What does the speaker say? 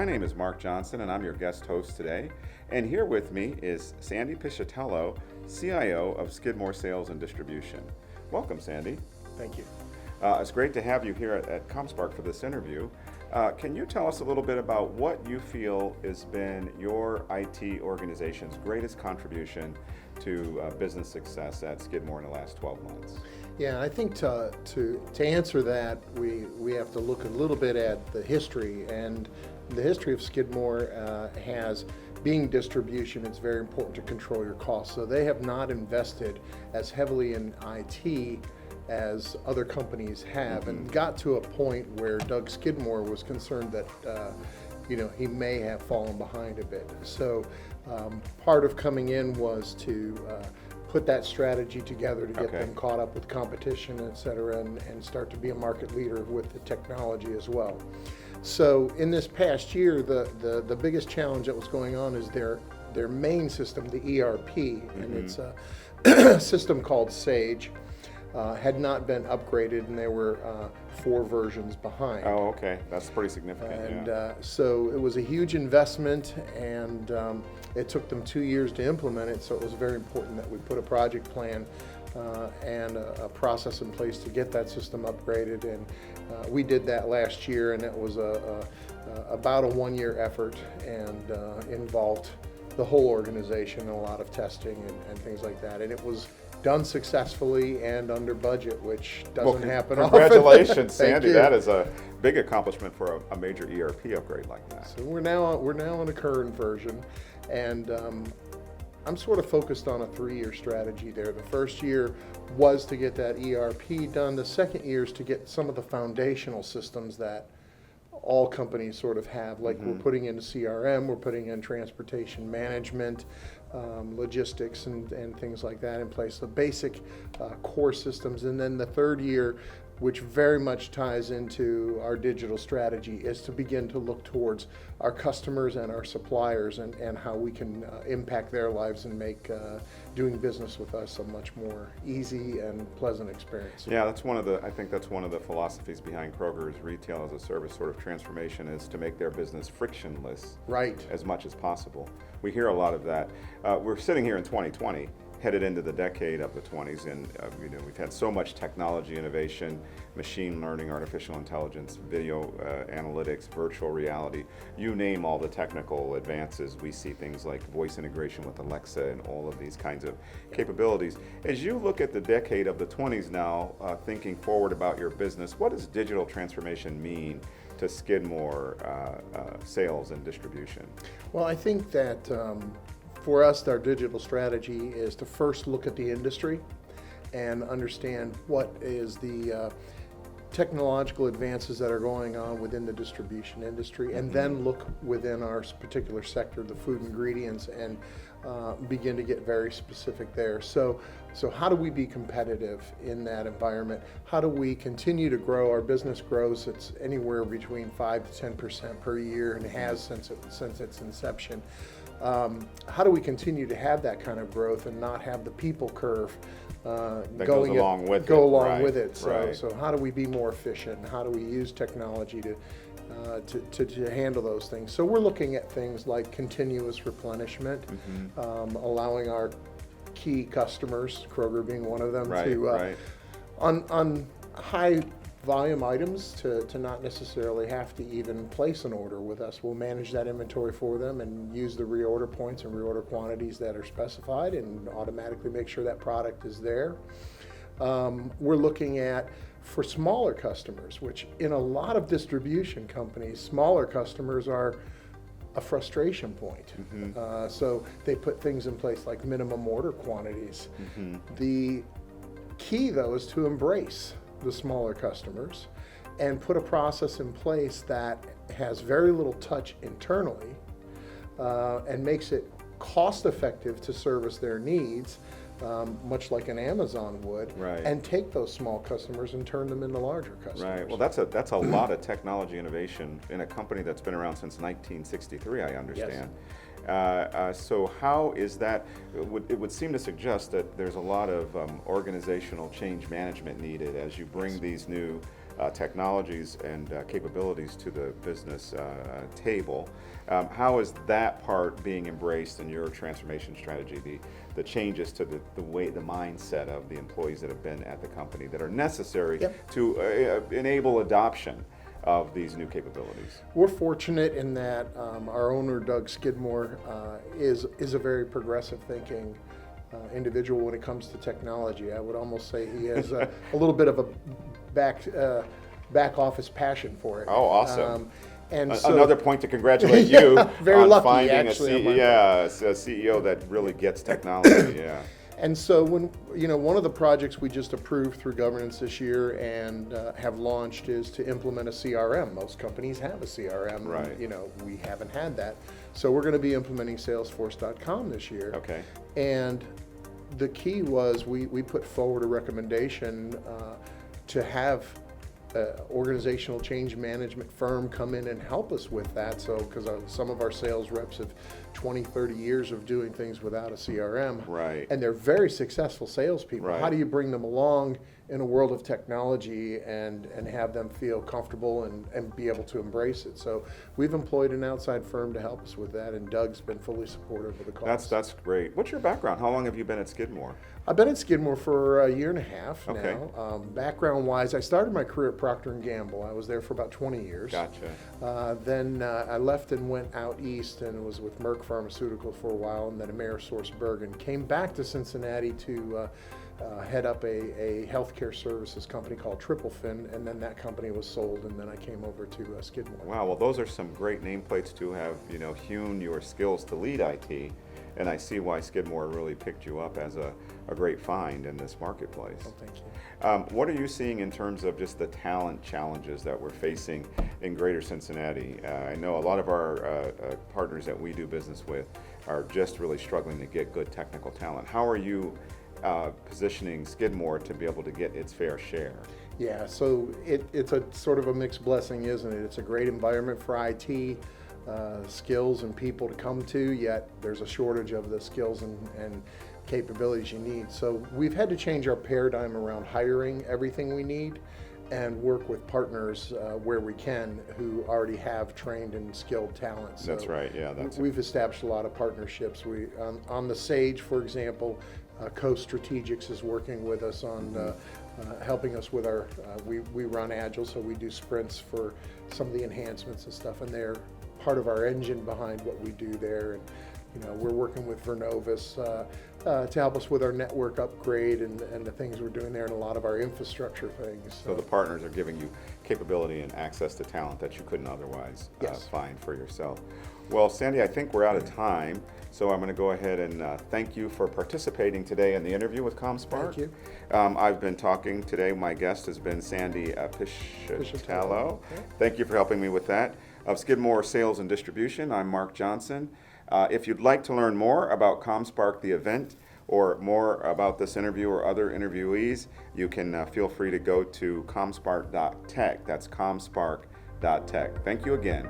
My name is Mark Johnson, and I'm your guest host today. And here with me is Sandy Piscitello, CIO of Skidmore Sales and Distribution. Welcome, Sandy. Thank you. It's great to have you here at ComSpark for this interview. Can you tell us a little bit about what you feel has been your IT organization's greatest contribution to business success at Skidmore in the last 12 months? Yeah, I think to answer that, we have to look a little bit at the history. And the history of Skidmore has, being distribution, it's very important to control your costs. So they have not invested as heavily in IT as other companies have, and got to a point where Doug Skidmore was concerned that he may have fallen behind a bit. So part of coming in was to put that strategy together to get them caught up with competition, et cetera, and start to be a market leader with the technology as well. So in this past year, the biggest challenge that was going on is their main system, the ERP, and it's a system called Sage. Had not been upgraded, and they were 4 versions behind. Oh, okay. That's pretty significant. And so it was a huge investment, and it took them 2 years to implement it, so it was very important that we put a project plan and a process in place to get that system upgraded. And we did that last year, and it was about a 1-year effort, and involved the whole organization, a lot of testing and things like that. And it was done successfully and under budget, which doesn't happen often. Congratulations, Sandy. That is a big accomplishment for a major ERP upgrade like that. So we're now on the current version, and I'm sort of focused on a 3-year strategy there. The first year was to get that ERP done. The second year is to get some of the foundational systems that all companies sort of have, like we're putting in CRM, we're putting in transportation management, logistics and things like that in place, the basic core systems. And then the third year, which very much ties into our digital strategy, is to begin to look towards our customers and our suppliers and how we can impact their lives and make doing business with us a much more easy and pleasant experience. Yeah, I think that's one of the philosophies behind Kroger's retail as a service sort of transformation, is to make their business frictionless as much as possible. We hear a lot of that. We're sitting here in 2020, headed into the decade of the 20s, and we've had so much technology innovation, machine learning, artificial intelligence, video analytics, virtual reality. You name all the technical advances. We see things like voice integration with Alexa and all of these kinds of capabilities. As you look at the decade of the 20s now, thinking forward about your business, what does digital transformation mean to Skidmore sales and distribution? Well, I think that for us, our digital strategy is to first look at the industry and understand what is the technological advances that are going on within the distribution industry, and then look within our particular sector, the food ingredients, and begin to get very specific there. So how do we be competitive in that environment? How do we continue to grow? Our business grows. It's anywhere between 5 to 10% per year, and has since its inception. How do we continue to have that kind of growth and not have the people curve go along with it? So how do we be more efficient? How do we use technology to handle those things? So we're looking at things like continuous replenishment, allowing our key customers, Kroger being one of them, to on high volume items to not necessarily have to even place an order with us. We'll manage that inventory for them and use the reorder points and reorder quantities that are specified, and automatically make sure that product is there. We're looking at, for smaller customers, which in a lot of distribution companies, smaller customers are a frustration point. So they put things in place like minimum order quantities. The key, though, is to embrace the smaller customers and put a process in place that has very little touch internally and makes it cost effective to service their needs, much like an Amazon would, and take those small customers and turn them into larger customers. Right. Well, that's a lot of technology innovation in a company that's been around since 1963, I understand. So how is that? It would seem to suggest that there's a lot of organizational change management needed as you bring these new technologies and capabilities to the business table. How is that part being embraced in your transformation strategy, the changes to the way, the mindset of the employees that have been at the company that are necessary to enable adoption of these new capabilities? We're fortunate in that our owner, Doug Skidmore, is a very progressive thinking individual when it comes to technology. I would almost say he has a little bit of a back office passion for it. Oh, awesome. And so, another point to congratulate you very on lucky, finding actually, a CEO that really gets technology. Yeah. And so when, one of the projects we just approved through governance this year and have launched is to implement a CRM. Most companies have a CRM. Right. We haven't had that. So we're going to be implementing Salesforce.com this year. Okay. And the key was we put forward a recommendation to have organizational change management firm come in and help us with that. So, because some of our sales reps have 20, 30 years of doing things without a CRM. Right. And they're very successful salespeople. Right. How do you bring them along in a world of technology and have them feel comfortable and be able to embrace it? So we've employed an outside firm to help us with that, and Doug's been fully supportive of the cause. That's great. What's your background? How long have you been at Skidmore? I've been at Skidmore for a year and a half Okay. now. Background-wise, I started my career at Procter & Gamble. I was there for about 20 years. Gotcha. Then I left and went out east and was with Merck Pharmaceuticals for a while, and then AmerisourceBergen. Came back to Cincinnati to head up a healthcare services company called TripleFin, and then that company was sold, and then I came over to Skidmore. Wow, well those are some great nameplates to have, hewn your skills to lead IT, and I see why Skidmore really picked you up as a great find in this marketplace. Oh, thank you. What are you seeing in terms of just the talent challenges that we're facing in Greater Cincinnati? I know a lot of our partners that we do business with are just really struggling to get good technical talent. How are you positioning Skidmore to be able to get its fair share? Yeah, so it's a sort of a mixed blessing, isn't it? It's a great environment for IT, skills and people to come to, yet there's a shortage of the skills and capabilities you need. So we've had to change our paradigm around hiring everything we need and work with partners where we can who already have trained and skilled talent. So that's right, yeah. We've established a lot of partnerships. On the Sage, for example, Co Strategics is working with us on helping us with our, we run Agile, so we do sprints for some of the enhancements and stuff, and they're part of our engine behind what we do there. And we're working with Vernovis to help us with our network upgrade and the things we're doing there, and a lot of our infrastructure things. So the partners are giving you capability and access to talent that you couldn't otherwise Yes. find for yourself. Well, Sandy, I think we're out of time, so I'm going to go ahead and thank you for participating today in the interview with CommSpark. Thank you. I've been talking today, my guest has been Sandy Piscitello. Okay. Thank you for helping me with that. Of Skidmore Sales and Distribution, I'm Mark Johnson. If you'd like to learn more about CommSpark, the event, or more about this interview or other interviewees, you can feel free to go to commspark.tech. That's commspark.tech. Thank you again.